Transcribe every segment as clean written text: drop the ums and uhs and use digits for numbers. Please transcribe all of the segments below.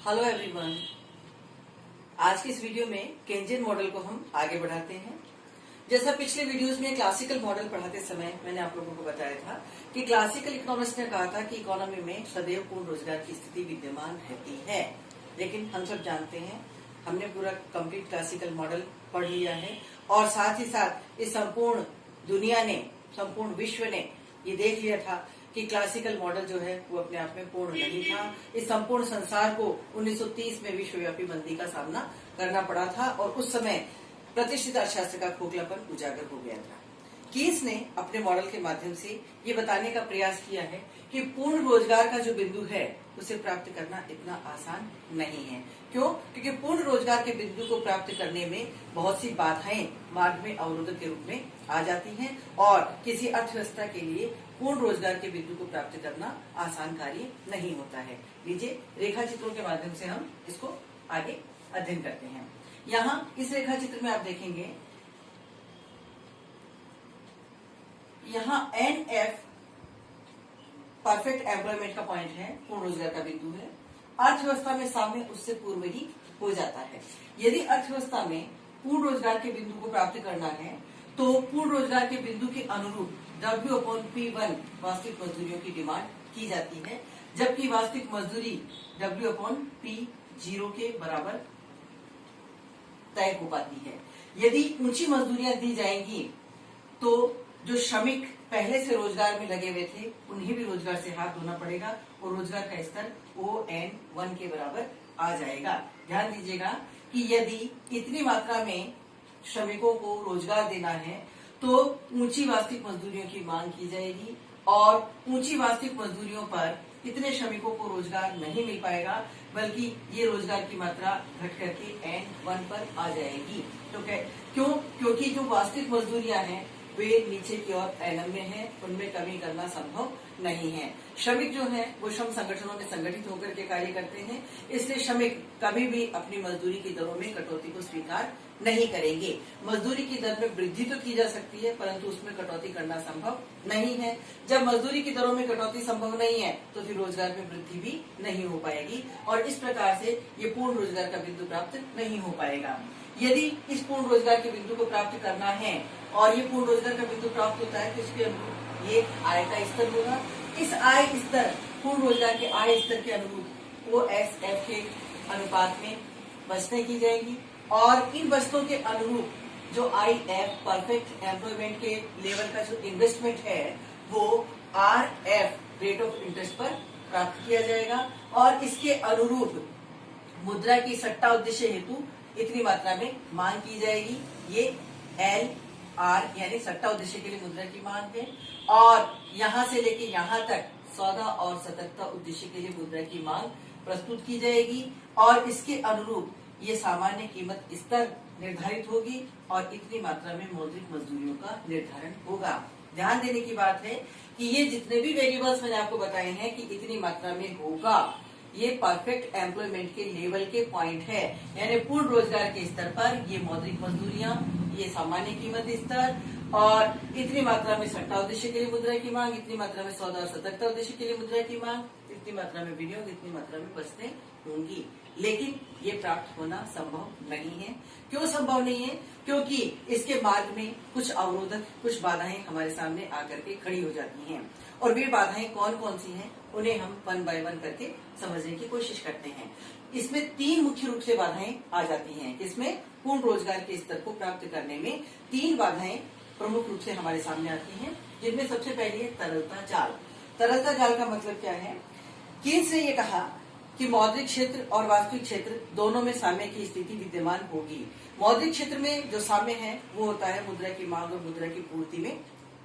Hello everyone. आज की इस वीडियो में केंजियन मॉडल को हम आगे बढ़ाते हैं। जैसा पिछले वीडियोस में क्लासिकल मॉडल पढ़ाते समय मैंने आप लोगों को बताया था कि क्लासिकल इकोनॉमिस्ट ने कहा था कि इकोनॉमी में सदैव पूर्ण रोजगार की स्थिति विद्यमान रहती है, लेकिन हम सब जानते हैं, हमने पूरा कंप्लीट क्लासिकल मॉडल पढ़ लिया है और साथ ही साथ इस संपूर्ण दुनिया ने, संपूर्ण विश्व ने ये देख लिया था कि क्लासिकल मॉडल जो है वो अपने आप में पूर्ण नहीं था। इस संपूर्ण संसार को 1930 में विश्वव्यापी मंदी का सामना करना पड़ा था और उस समय प्रतिष्ठित अर्थशास्त्र का खोखलापन उजागर हो गया था। कीन्स ने अपने मॉडल के माध्यम से ये बताने का प्रयास किया है कि पूर्ण रोजगार का जो बिंदु है उसे प्राप्त करना इतना आसान नहीं है। क्यों? क्योंकि पूर्ण रोजगार के बिंदु को प्राप्त करने में बहुत सी बाधाएं मार्ग में अवरोधक के रूप में आ जाती हैं और किसी अर्थव्यवस्था के लिए पूर्ण रोजगार के बिंदु को प्राप्त करना आसान कार्य नहीं होता है। लीजिए रेखा चित्रों के माध्यम से हम इसको आगे अध्ययन करते हैं। यहाँ इस रेखा चित्र में आप देखेंगे, यहाँ NF परफेक्ट एम्प्लॉयमेंट का पॉइंट है, पूर्ण रोजगार का बिंदु है। अर्थव्यवस्था में साम्य उससे पूर्व ही हो जाता है। यदि अर्थव्यवस्था में पूर्ण रोजगार के बिंदु को प्राप्त करना है तो पूर्ण रोजगार के बिंदु के अनुरूप W/P1 वास्तविक मजदूरियों की डिमांड की जाती है, जबकि वास्तविक मजदूरी W/P0 के बराबर तय हो पाती है। यदि ऊंची मजदूरियां दी जाएंगी तो जो श्रमिक पहले से रोजगार में लगे हुए थे उन्हें भी रोजगार से हाथ धोना पड़ेगा और रोजगार का स्तर ON1 के बराबर आ जाएगा। ध्यान दीजिएगा कि यदि इतनी मात्रा में श्रमिकों को रोजगार देना है तो ऊंची वास्तविक मजदूरियों की मांग की जाएगी और ऊंची वास्तविक मजदूरियों पर इतने श्रमिकों को रोजगार नहीं मिल पाएगा, बल्कि ये रोजगार की मात्रा घट करके N1 पर आ जाएगी। तो क्यों? क्योंकि जो वास्तविक मजदूरियां हैं वे नीचे की ओर NM में है, उनमें कमी करना संभव नहीं है। श्रमिक जो है वो श्रम संगठनों में संगठित होकर के कार्य करते हैं, इसलिए श्रमिक कभी भी अपनी मजदूरी की दरों में कटौती को स्वीकार नहीं करेंगे। मजदूरी की दर में वृद्धि तो की जा सकती है परंतु उसमें कटौती करना संभव नहीं है। जब मजदूरी की दरों में कटौती संभव नहीं है तो फिर रोजगार में वृद्धि भी नहीं हो पाएगी और इस प्रकार से ये पूर्ण रोजगार का बिंदु प्राप्त नहीं हो पाएगा। यदि इस पूर्ण रोजगार के बिंदु को प्राप्त करना है और ये पूर्ण रोजगार का बिंदु प्राप्त होता है तो इसके अनुरूप ये आय का स्तर होगा। इस आय स्तर, पूर्ण रोजगार के आय स्तर के अनुरूप OSF के अनुपात में बचतें की जाएंगी और इन बचतों के अनुरूप जो IF परफेक्ट एम्प्लॉयमेंट के लेवल का जो इन्वेस्टमेंट है वो RF रेट ऑफ इंटरेस्ट पर प्राप्त किया जाएगा और इसके अनुरूप मुद्रा की सट्टा उद्देश्य हेतु इतनी मात्रा में मांग की जाएगी। ये LR यानी सट्टा उद्देश्य के लिए मुद्रा की मांग है और यहाँ से लेके यहाँ तक सौदा और सतर्कता उद्देश्य के लिए मुद्रा की मांग प्रस्तुत की जाएगी और इसके अनुरूप ये सामान्य कीमत स्तर निर्धारित होगी और इतनी मात्रा में मौद्रिक मजदूरियों का निर्धारण होगा। ध्यान देने की बात है कि ये जितने भी वेरिएबल्स मैंने आपको बताए हैं कि इतनी मात्रा में होगा, ये परफेक्ट एम्प्लॉयमेंट के लेवल के पॉइंट है, यानी पूर्ण रोजगार के स्तर पर ये मौद्रिक मजदूरियां, ये सामान्य कीमत स्तर और इतनी मात्रा में सट्टा उद्देश्य के लिए मुद्रा की मांग, इतनी मात्रा में सौदा और सतर्कता उद्देश्य के लिए मुद्रा की मांग, इतनी मात्रा में विनियोग, इतनी मात्रा में बचतें होंगी। लेकिन ये प्राप्त होना संभव नहीं है। क्यों संभव नहीं है? क्योंकि इसके मार्ग में कुछ अवरोधक, कुछ बाधाएं हमारे सामने आकर के खड़ी हो जाती हैं और वे बाधाएं कौन कौन सी हैं उन्हें हम 1 बाय 1 करके समझने की कोशिश करते हैं। इसमें 3 मुख्य रूप से बाधाएं आ जाती हैं। इसमें पूर्ण रोजगार के स्तर को प्राप्त करने में 3 बाधाएं प्रमुख रूप से हमारे सामने आती हैं, जिनमें सबसे पहली है तरलता जाल। तरलता जाल का मतलब क्या है? कीन्स ने ये कहा कि मौद्रिक क्षेत्र और वास्तविक क्षेत्र दोनों में साम्य की स्थिति विद्यमान होगी। मौद्रिक क्षेत्र में जो साम्य है वो होता है मुद्रा की मांग और मुद्रा की पूर्ति में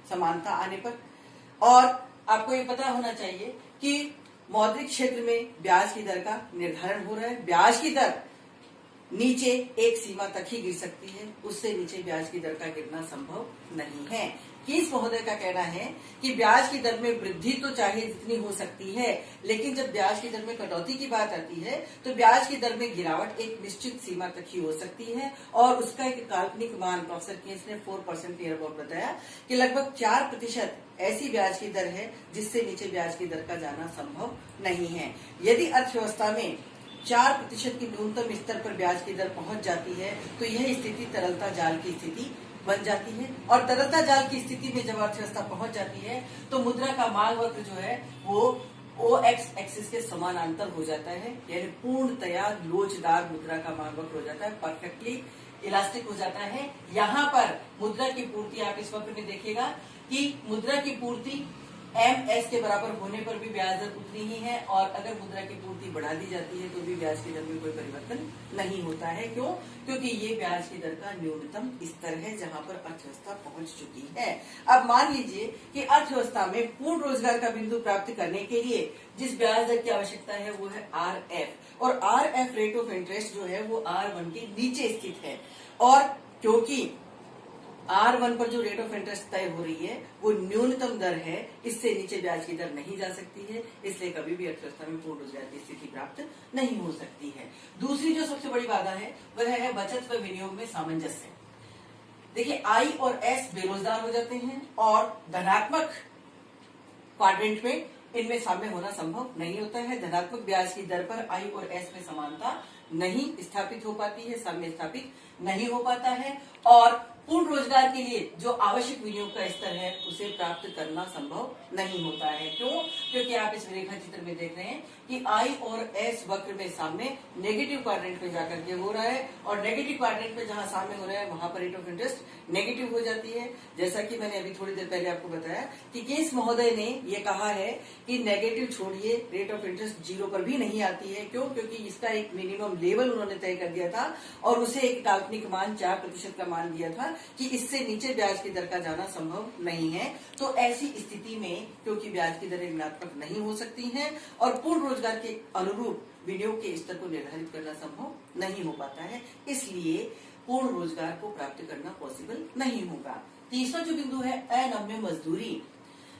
समानता आने पर। और आपको ये पता होना चाहिए कि मौद्रिक क्षेत्र में ब्याज की दर का निर्धारण हो रहा है। ब्याज की दर नीचे एक सीमा तक ही गिर सकती है, उससे नीचे ब्याज की दर का गिरना संभव नहीं है। कीन्स महोदय का कहना है कि ब्याज की दर में वृद्धि तो चाहे जितनी हो सकती है, लेकिन जब ब्याज की दर में कटौती की बात आती है तो ब्याज की दर में गिरावट एक निश्चित सीमा तक ही हो सकती है और उसका एक काल्पनिक मान प्रोफेसर कीन्स ने 4% नियर अबाउट बताया कि लगभग 4% ऐसी ब्याज की दर है जिससे नीचे ब्याज की दर का जाना संभव नहीं है। यदि अर्थव्यवस्था में 4% के न्यूनतम स्तर पर ब्याज की दर पहुंच जाती है तो यह स्थिति तरलता जाल की स्थिति बन जाती है। और तरलता जाल की स्थिति में जब अर्थव्यवस्था पहुंच जाती है तो मुद्रा का मांग वक्र जो है वो OX एक्सिस के समानांतर हो जाता है, यानी पूर्णतया लोचदार मुद्रा का मांग वक्र हो जाता है, परफेक्टली इलास्टिक हो जाता है। यहाँ पर मुद्रा की पूर्ति आप इस वक्र में देखिएगा कि मुद्रा की पूर्ति MS के बराबर होने पर भी ब्याज दर उतनी ही है, और अगर मुद्रा की पूर्ति बढ़ा दी जाती है तो भी ब्याज की दर में कोई परिवर्तन नहीं होता है। क्यों? क्योंकि ये ब्याज की दर का न्यूनतम स्तर है जहां पर अर्थव्यवस्था पहुंच चुकी है। अब मान लीजिए कि अर्थव्यवस्था में पूर्ण रोजगार का बिंदु प्राप्त करने के लिए जिस ब्याज दर की आवश्यकता है वो है RF, और RF रेट ऑफ इंटरेस्ट जो है वो R1 के नीचे स्थित है, और क्योंकि R1 पर जो रेट ऑफ इंटरेस्ट तय हो रही है वो न्यूनतम दर है, इससे नीचे ब्याज की दर नहीं जा सकती है, इसलिए कभी भी अर्थव्यवस्था में पूर्ण रोजगार की स्थिति प्राप्त नहीं हो सकती है। दूसरी जो सबसे बड़ी बाधा है वह है बचत व विनियोग में सामंजस्य। देखिए I और S बेरोजगार हो जाते हैं और धनात्मक क्वाड्रेंट में इनमें साम्य होना संभव नहीं होता है। धनात्मक ब्याज की दर पर I और S में समानता नहीं स्थापित हो पाती है, साम्य स्थापित नहीं हो पाता है, और पूर्ण रोजगार के लिए जो आवश्यक विनियोग का स्तर है उसे प्राप्त करना संभव नहीं होता है। क्यों? क्योंकि आप इस रेखा चित्र में देख रहे हैं कि I और S वक्र में साम्य नेगेटिव क्वाड्रेंट में जाकर के हो रहा है, और नेगेटिव क्वाड्रेंट में जहां साम्य हो रहा है वहां पर रेट ऑफ इंटरेस्ट नेगेटिव हो जाती है। जैसा कि मैंने अभी थोड़ी देर पहले आपको बताया कि केस महोदय ने ये कहा है कि नेगेटिव छोड़िए, रेट ऑफ इंटरेस्ट 0 पर भी नहीं आती है। क्यों? क्योंकि इसका एक मिनिमम लेवल उन्होंने तय कर दिया था और उसे एक काल्पनिक मान 4% का मान दिया था कि इससे नीचे ब्याज की दर का जाना संभव नहीं है। तो ऐसी स्थिति में क्योंकि ब्याज की दरें ऋणात्मक नहीं हो सकती हैं और पूर्ण रोजगार के अनुरूप विनियोग के स्तर को निर्धारित करना संभव नहीं हो पाता है, इसलिए पूर्ण रोजगार को प्राप्त करना पॉसिबल नहीं होगा। तीसरा जो बिंदु है अनम्य मजदूरी।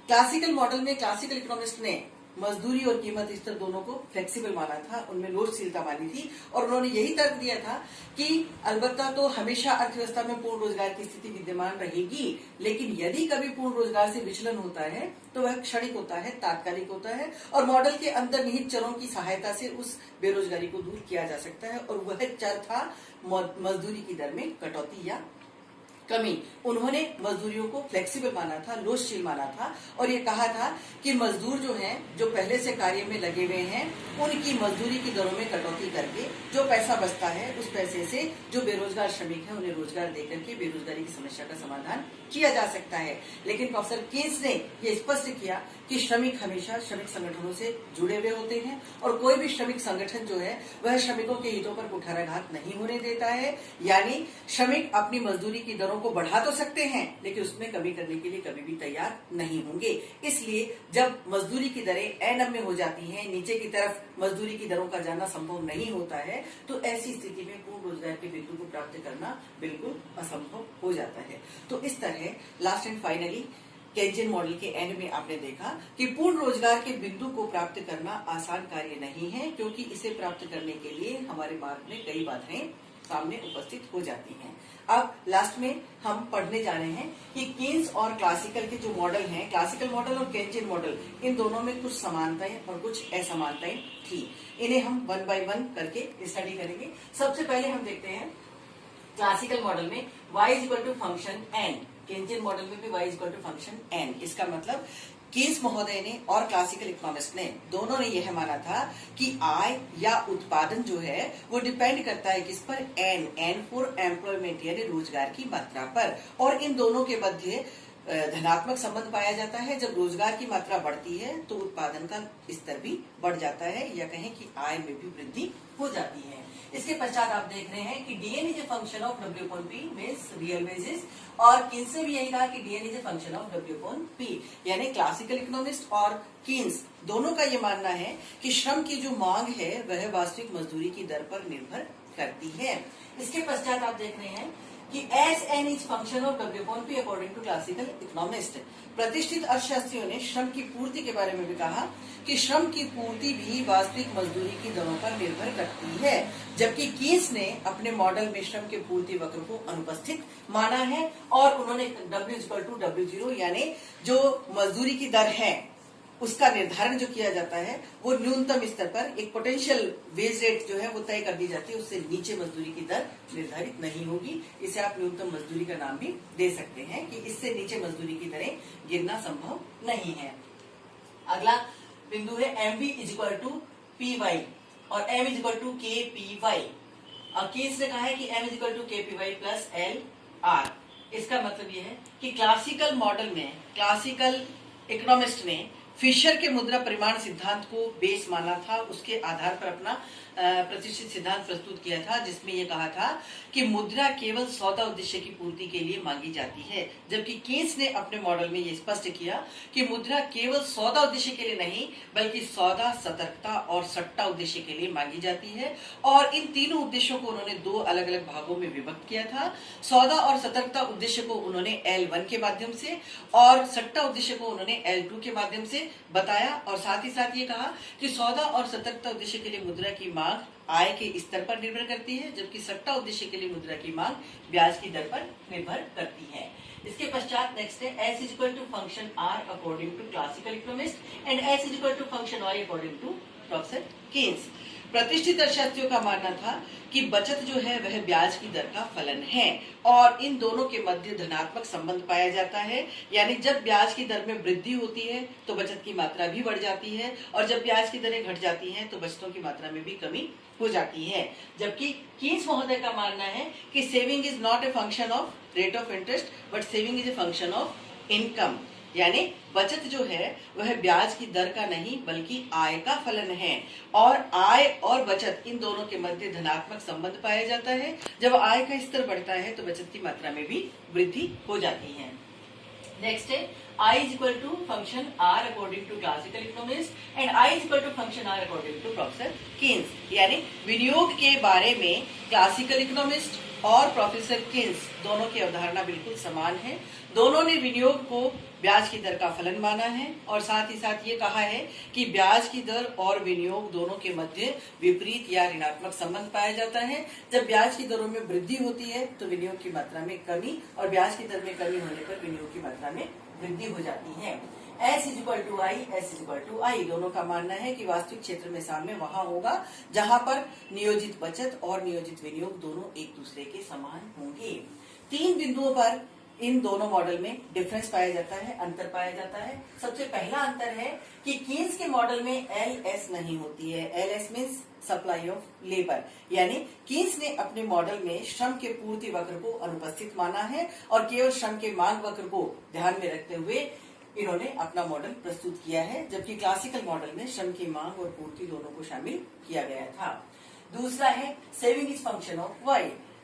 क्लासिकल मॉडल में क्लासिकल इकोनॉमिस्ट ने मजदूरी और कीमत स्तर दोनों को फ्लेक्सिबल माना था, उनमें लोचशीलता मानी थी, और उन्होंने यही तर्क दिया था कि अलबत्ता तो हमेशा अर्थव्यवस्था में पूर्ण रोजगार की स्थिति विद्यमान रहेगी, लेकिन यदि कभी पूर्ण रोजगार से विचलन होता है तो वह क्षणिक होता है, तात्कालिक होता है, और मॉडल के अंदर निहित चरों की सहायता से उस बेरोजगारी को दूर किया जा सकता है, और वह चर था मजदूरी की दर में कटौती या कमी। उन्होंने मजदूरियों को फ्लेक्सिबल माना था, लोचशील माना था, और ये कहा था कि मजदूर जो हैं, जो पहले से कार्य में लगे हुए हैं, उनकी मजदूरी की दरों में कटौती करके जो पैसा बचता है उस पैसे से जो बेरोजगार श्रमिक हैं उन्हें रोजगार देकर के बेरोजगारी की समस्या का समाधान किया जा सकता है। लेकिन प्रोफेसर केन्स ने यह स्पष्ट किया कि श्रमिक हमेशा श्रमिक संगठनों से जुड़े हुए होते हैं, और कोई भी श्रमिक संगठन जो है वह श्रमिकों के हितों पर कुठाराघात नहीं होने देता है। यानी श्रमिक अपनी मजदूरी की दरों को बढ़ा तो सकते हैं लेकिन उसमें कमी करने के लिए कभी भी तैयार नहीं होंगे। इसलिए जब मजदूरी की दरें अनम्य हो जाती हैं, नीचे की तरफ मजदूरी की दरों का जाना संभव नहीं होता है, तो ऐसी स्थिति में पूर्ण रोजगार के बिंदु को प्राप्त करना बिल्कुल असंभव हो जाता है। तो इस तरह last and finally Keynesian model के एंड में आपने देखा कि पूर्ण रोजगार के बिंदु को प्राप्त करना आसान कार्य नहीं है, क्योंकि इसे प्राप्त करने के लिए हमारे मार्ग में कई बाधाएं सामने उपस्थित हो जाती हैं। अब लास्ट में हम पढ़ने जा रहे हैं कि केन्स और क्लासिकल के जो मॉडल हैं, क्लासिकल मॉडल और केंजियन मॉडल, इन दोनों में कुछ समानताएं और कुछ असमानताएं थी। इन्हें हम 1 by 1 करके स्टडी करेंगे। सबसे पहले हम देखते हैं क्लासिकल मॉडल में y equal to function n, Keynesian model में भी y equal to function n। इसका मतलब केन्स महोदय ने और क्लासिकल इकोनॉमिस्ट ने दोनों ने यह माना था कि आय या उत्पादन जो है वो डिपेंड करता है किस पर, n फॉर एम्प्लॉयमेंट यानी रोजगार की मात्रा पर, और इन दोनों के मध्य धनात्मक संबंध पाया जाता है। जब रोजगार की मात्रा बढ़ती है तो उत्पादन का स्तर भी बढ़ जाता है, या कहें कि आय में भी वृद्धि हो जाती है। इसके पश्चात आप देख रहे हैं कि DN is a function of W upon P means real wages, और किन्स ने भी यही कहा कि DN is a function of W upon P. यानी क्लासिकल इकोनॉमिस्ट और किन्स दोनों का ये मानना है कि श्रम की जो मांग है वह वास्तविक मजदूरी की दर पर निर्भर करती है। इसके पश्चात आप देख रहे हैं कि S N is function of W upon P according to classical economist. प्रतिष्ठित अर्थशास्त्रियों ने श्रम की पूर्ति के बारे में भी कहा कि श्रम की पूर्ति भी वास्तविक मजदूरी की दरों पर निर्भर करती है, जबकि कीन्स ने अपने मॉडल में श्रम के पूर्ति वक्र को अनुपस्थित माना है, और उन्होंने W इक्वल टू W0 यानी जो मजदूरी की दर है उसका निर्धारण जो किया जाता है वो न्यूनतम स्तर पर एक पोटेंशियल वेज रेट जो है वो तय कर दी जाती है, उससे नीचे मजदूरी की दर निर्धारित नहीं होगी। इसे आप न्यूनतम मजदूरी का नाम भी दे सकते हैं कि इससे नीचे मजदूरी की दरें गिरना संभव नहीं है। अगला बिंदु है MV = PY और M = KPY। केस ने कहा है कि M = KPY + LR। इसका मतलब यह है कि क्लासिकल मॉडल में क्लासिकल इकोनॉमिस्ट ने फिशर के मुद्रा परिमाण सिद्धांत को बेस माना था, उसके आधार पर अपना प्रतिष्ठित सिद्धांत प्रस्तुत किया था, जिसमें यह कहा था कि मुद्रा केवल सौदा उद्देश्य की पूर्ति के लिए मांगी जाती है। जबकि केन्स ने अपने मॉडल में यह स्पष्ट किया कि मुद्रा केवल सौदा उद्देश्य के लिए नहीं बल्कि सौदा, सतर्कता और सट्टा उद्देश्य के लिए मांगी जाती है। और इन तीनों उद्देश्यों को उन्होंने दो अलग अलग भागों में विभक्त किया था। सौदा और सतर्कता उद्देश्य को उन्होंने L1 के माध्यम से और सट्टा उद्देश्य को उन्होंने L2 के माध्यम से बताया। और साथ ही साथ ये कहा कि सौदा और सतर्कता उद्देश्य के लिए मुद्रा की मांग आय के स्तर पर निर्भर करती है, जबकि सट्टा उद्देश्य के लिए मुद्रा की मांग ब्याज की दर पर निर्भर करती है। इसके पश्चात नेक्स्ट है S = function R according to classical economist and S = function Y according to professor Keynes. प्रतिष्ठित अर्थशास्त्रियों का मानना था कि बचत जो है वह ब्याज की दर का फलन है और इन दोनों के मध्य धनात्मक संबंध पाया जाता है। यानी जब ब्याज की दर में वृद्धि होती है तो बचत की मात्रा भी बढ़ जाती है और जब ब्याज की दरें घट जाती हैं तो बचतों की मात्रा में भी कमी हो जाती है। जबकि कीन्स महोदय का मानना है कि saving is not a function of rate of interest but saving is a function of income. यानी बचत जो है वह ब्याज की दर का नहीं बल्कि आय का फलन है और आय और बचत इन दोनों के मध्य धनात्मक संबंध पाया जाता है। जब आय का स्तर बढ़ता है तो बचत की मात्रा में भी वृद्धि हो जाती है। नेक्स्ट है I = function R according to classical economist and I = function R according to professor Keynes. यानी विनियोग के बारे में क्लासिकल इकोनॉमिस्ट और प्रोफेसर केन्स दोनों की अवधारणा बिल्कुल समान है। दोनों ने विनियोग को ब्याज की दर का फलन माना है और साथ ही साथ ये कहा है कि ब्याज की दर और विनियोग दोनों के मध्य विपरीत या ऋणात्मक संबंध पाया जाता है। जब ब्याज की दरों में वृद्धि होती है तो विनियोग की मात्रा में कमी और ब्याज की दर में कमी होने पर विनियोग की मात्रा में वृद्धि हो जाती है। S = I दोनों का मानना है कि वास्तविक क्षेत्र में साम्य वहां होगा जहां पर नियोजित बचत और नियोजित विनियोग दोनों एक दूसरे के समान होंगे। 3 बिंदुओं पर इन दोनों मॉडल में डिफरेंस पाया जाता है, अंतर पाया जाता है। सबसे पहला अंतर है कि कीन्स के मॉडल में LS नहीं होती है। LS means supply of labour. यानी कीन्स ने अपने मॉडल में श्रम के पूर्ति वक्र को अनुपस्थित माना है और केवल श्रम के मांग वक्र को ध्यान में रखते हुए इन्होंने अपना मॉडल प्रस्तुत किया है, जबकि क्लासिकल मॉडल में श्रम की मांग और पूर्ति दोनों को शामिल किया गया था। दूसरा है saving is function of Y।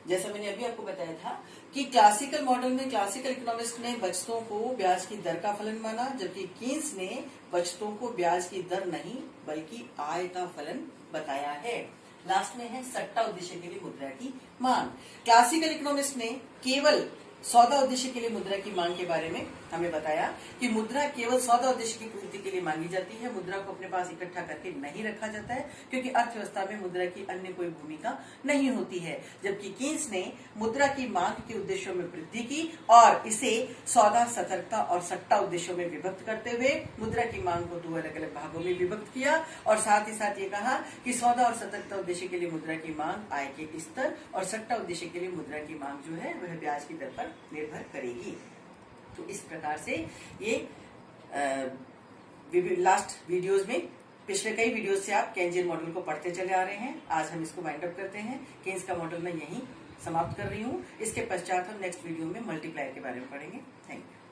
जैसा मैंने अभी आपको बताया था कि क्लासिकल मॉडल में क्लासिकल इकोनॉमिस्ट ने बचतों को ब्याज की दर का फलन माना, जबकि कीन्स ने बचतों को ब्याज की दर नहीं बल्कि आय का फलन बताया है। लास्ट में है सट्टा उद्देश्य के लिए मुद्रा की मांग। क्लासिकल इकोनॉमिस्ट ने केवल सौदा उद्देश्य के लिए मुद्रा की मांग के बारे में हमें बताया कि मुद्रा केवल सौदा उद्देश्य की पूर्ति के लिए मांगी जाती है। मुद्रा को अपने पास इकट्ठा करके नहीं रखा जाता है क्योंकि अर्थव्यवस्था में मुद्रा की अन्य कोई भूमिका नहीं होती है। जबकि कीन्स ने मुद्रा की मांग के उद्देश्यों में वृद्धि की और इसे सौदा, सतर्कता और सट्टा उद्देश्यों में विभक्त करते हुए मुद्रा की मांग को 2 अलग अलग भागों में विभक्त किया और साथ ही साथ ये कहा कि सौदा और सतर्कता उद्देश्य के लिए मुद्रा की मांग आय के स्तर और सट्टा उद्देश्य के लिए मुद्रा की मांग जो है वह ब्याज की दर पर निर्भर करेगी। तो इस प्रकार से ये लास्ट वीडियोस में पिछले कई वीडियोस से आप केन्जियन मॉडल को पढ़ते चले आ रहे हैं। आज हम इसको वाइंड अप करते हैं। केन्स का मॉडल मैं यहीं समाप्त कर रही हूँ। इसके पश्चात हम नेक्स्ट वीडियो में मल्टीप्लायर के बारे में पढ़ेंगे। Thank you.